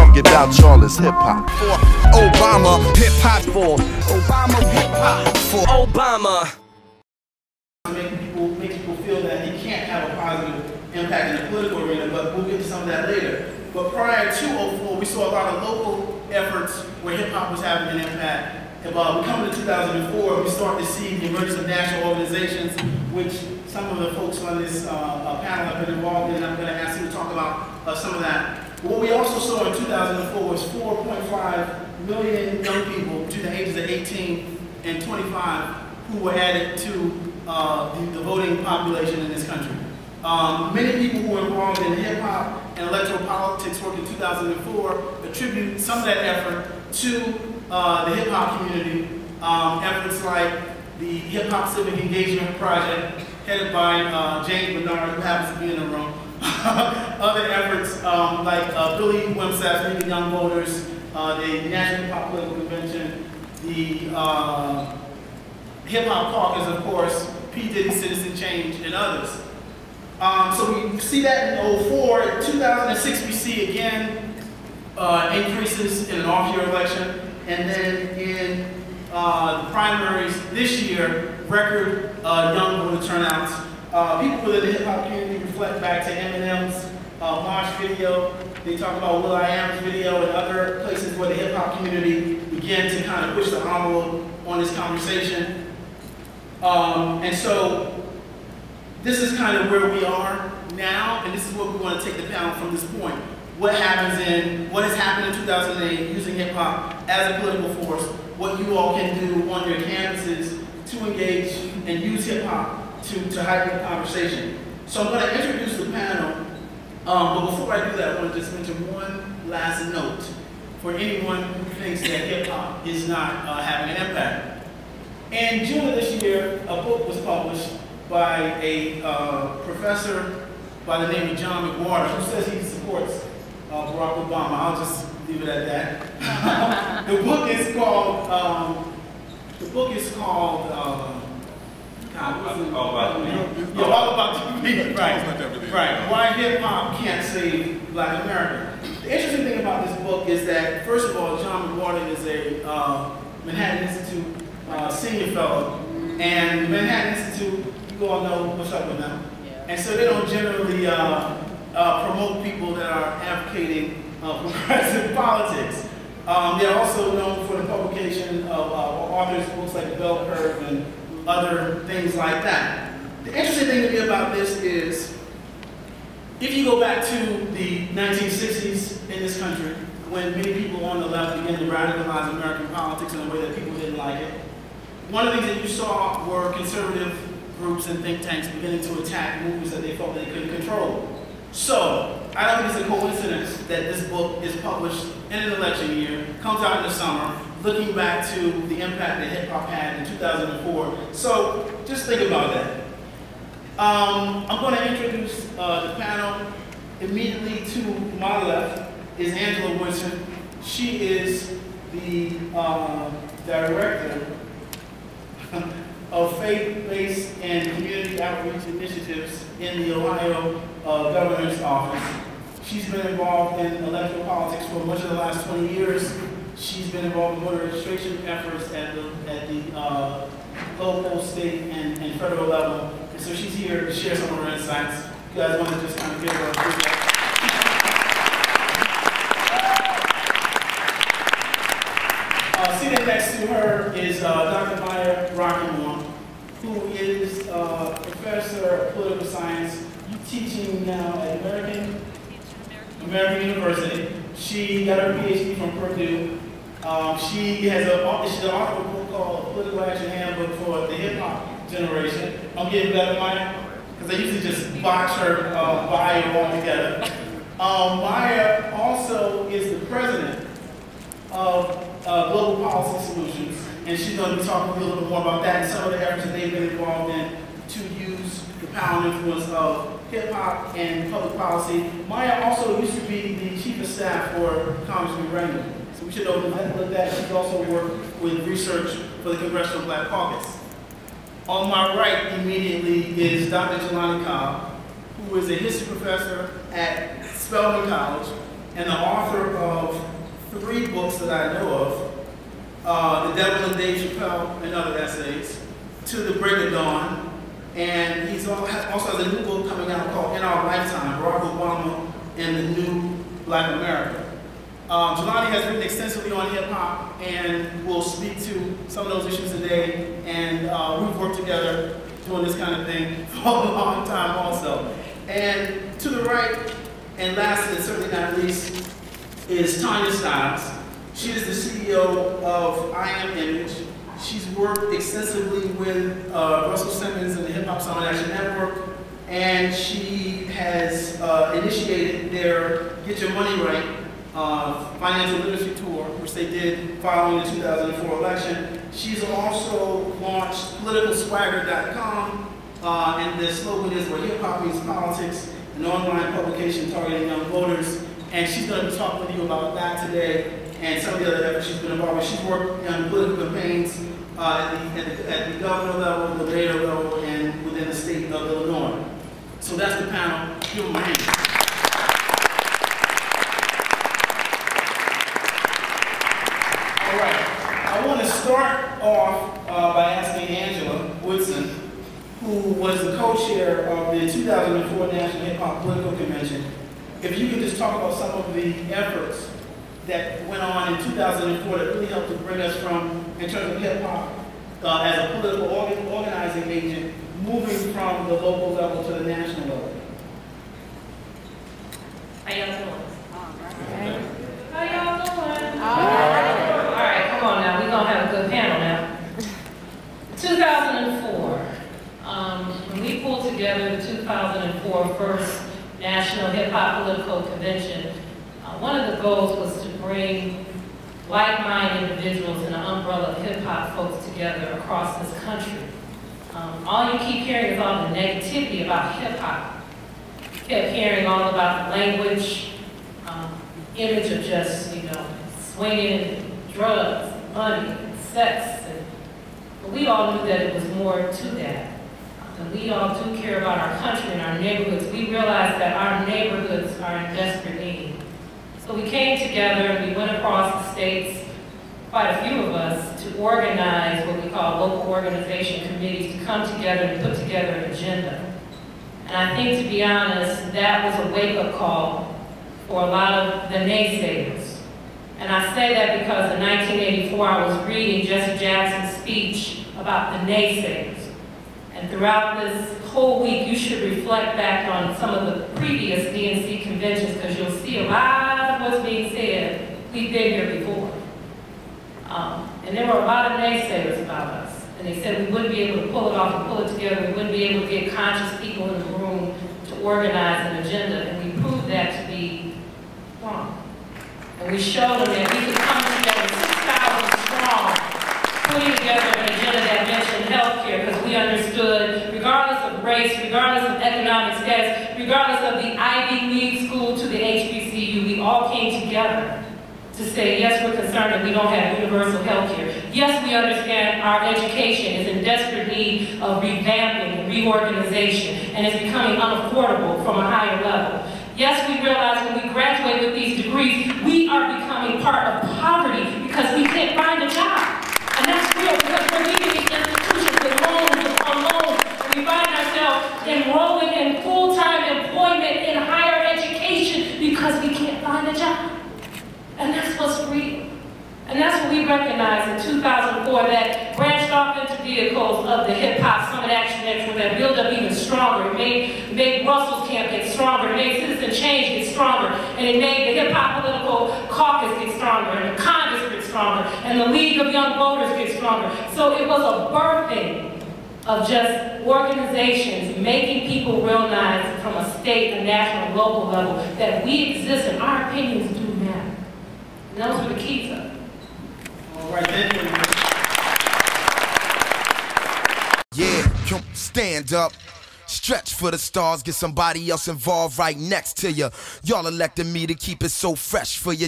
song about y'all is hip-hop. For Obama, hip-hop. For Obama, hip-hop. For Obama. Make people feel that he can't have a positive impact in the political arena, but we'll get to some of that later. But prior to 2004, we saw a lot of local efforts where hip-hop was having an impact. We come to 2004, we start to see the emergence of national organizations, which some of the folks on this panel have been involved in. I'm going to ask you to talk about some of that. But what we also saw in 2004 was 4.5 million young people between the ages of 18 and 25 who were added to the voting population in this country. Many people who were involved in hip-hop and electoral politics work in 2004 attribute some of that effort to the hip-hop community. Efforts like the Hip-Hop Civic Engagement Project, headed by James Bernard, who happens to be in the room. Other efforts like Billy Wimsapp's League of Young Voters, the National Hip-Hop Political Convention, the Hip-Hop Caucus, of course, P. Diddy Citizen Change, and others. So we see that in 2004. In 2006, we see again increases in an off-year election. And then in the primaries this year, record young voter turnouts. People within the hip-hop community reflect back to Eminem's March video. They talk about will.i.am's video and other places where the hip-hop community began to kind of push the envelope on this conversation. And so this is kind of where we are now, and this is what we want to take the panel from this point. What has happened in 2008 using hip-hop as a political force, what you all can do on your campuses to engage and use hip-hop to heighten the conversation. So I'm going to introduce the panel, but before I do that, I want to just mention one last note for anyone who thinks that hip-hop is not having an impact. In June of this year, a book was published by a professor by the name of John McWhorter, who says he supports Barack Obama. I'll just leave it at that. The book is called, All About the Right. Why Hip-Hop Can't Save Black America. The interesting thing about this book is that, first of all, John McWhorter is a Manhattan Institute senior fellow, and Manhattan Institute, you all know what's up with them. And so they don't generally promote people that are advocating progressive politics. They're also known for the publication of authors' books like The Bell Curve and other things like that. The interesting thing to me about this is, if you go back to the 1960s in this country, when many people on the left began to radicalize American politics in a way that people didn't like it, one of the things that you saw were conservative groups and think tanks beginning to attack movements that they felt they couldn't control. So, I don't think it's a coincidence that this book is published in an election year, comes out in the summer, looking back to the impact that hip-hop had in 2004. So, just think about that. I'm going to introduce the panel. Immediately to my left is Angela Woodson. She is the director of faith-based and community outreach initiatives in the Ohio Governor's Office. She's been involved in electoral politics for much of the last 20 years. She's been involved in voter registration efforts at the local, state, and federal level. And so she's here to share some of her insights. You guys want to just kind of give her a quick Sitting next to her is Dr. Maya Rockemore, who is a professor of political science, teaching now at American University. She got her PhD from Purdue. She's the author of a book called Political Action Handbook for the Hip Hop Generation. I'm getting better, Maya, because I usually just botch her bio altogether. Maya also is the president of Global Policy Solutions, and she's going to be talking a little bit more about that and some of the efforts that they've been involved in to use the power and influence of hip-hop and public policy. Maya also used to be the chief of staff for Congressman Reagan, so we should overlook that. She's also worked with research for the Congressional Black Caucus. On my right immediately is Dr. Jelani Cobb, who is a history professor at Spelman College, and the author of 3 books that I know of, The Devil and Dave Chappelle and Other Essays, To the Break of Dawn, and he's also has a new book coming out called In Our Lifetime, Barack Obama and the New Black America. Jelani has written extensively on hip-hop and will speak to some of those issues today, and we've worked together doing this kind of thing for a long time also. And to the right, and last and certainly not least, is Tanya Styles. She is the CEO of I Am Image. She's worked extensively with Russell Simmons and the Hip Hop Summit Action Network, and she has initiated their Get Your Money Right financial literacy tour, which they did following the 2004 election. She's also launched politicalswagger.com, and the slogan is where hip hop meets politics, an online publication targeting young voters. And she's going to be talking with you about that today and some of the other efforts she's been involved with. She's worked on political campaigns at the governor level, the mayor level, and within the state of Illinois. So that's the panel. Give them a hand. All right. I want to start off by asking Angela Woodson, who was the co-chair of the 2004 National Hip Hop Political Convention, if you could just talk about some of the efforts that went on in 2004 that really helped to bring us from, in terms of hip hop, as a political organizing agent, moving from the local level to the national level. How y'all doing? How y'all doing? All right, come on now. We're going to have a good panel now. 2004, when we pulled together the 2004 first National Hip Hop Political Convention, one of the goals was to bring like-minded individuals in an umbrella of hip hop folks together across this country. All you keep hearing is all the negativity about hip hop. You kept hearing all about the language, image of just, swinging, drugs, money, sex. But we all knew that it was more to that. And we all do care about our country and our neighborhoods. We realize that our neighborhoods are in desperate need. So we came together and we went across the states, quite a few of us, to organize what we call local organization committees to come together and put together an agenda. And I think, to be honest, that was a wake-up call for a lot of the naysayers. And I say that because in 1984 I was reading Jesse Jackson's speech about the naysayers. And throughout this whole week, you should reflect back on some of the previous DNC conventions, because you'll see a lot of what's being said. We've been here before. And there were a lot of naysayers about us. And they said we wouldn't be able to pull it off and pull it together. We wouldn't be able to get conscious people in the room to organize an agenda. And we proved that to be wrong. And we showed them that we could come together 6,000 strong, putting together an agenda that mentioned healthcare, because we understood, regardless of race, regardless of economic status, regardless of the Ivy League school to the HBCU, we all came together to say, yes, we're concerned that we don't have universal healthcare. Yes, we understand our education is in desperate need of revamping and reorganization, and is becoming unaffordable from a higher level. Yes, we realize when we graduate with these degrees, we are becoming part of poverty because we can't find a job. And that's real, because we're leaving these institutions with loans upon loans, and we find ourselves enrolling in full-time employment in higher education because we can't find a job. And that's what's real. And that's what we recognized in 2004, that branched off into vehicles of the hip-hop Summit Action Network that built up even stronger. It made Russell's camp get stronger. It made Citizen Change get stronger. And it made the hip-hop political caucus get stronger. And the Congress get stronger. And the League of Young Voters get stronger. So it was a birthing of just organizations making people realize from a state, a national, global level that we exist and our opinions do matter. And those were the keys of it. All right, thank you. Yeah, come stand up. Stretch for the stars, get somebody else involved right next to you. Y'all elected me to keep it so fresh for you.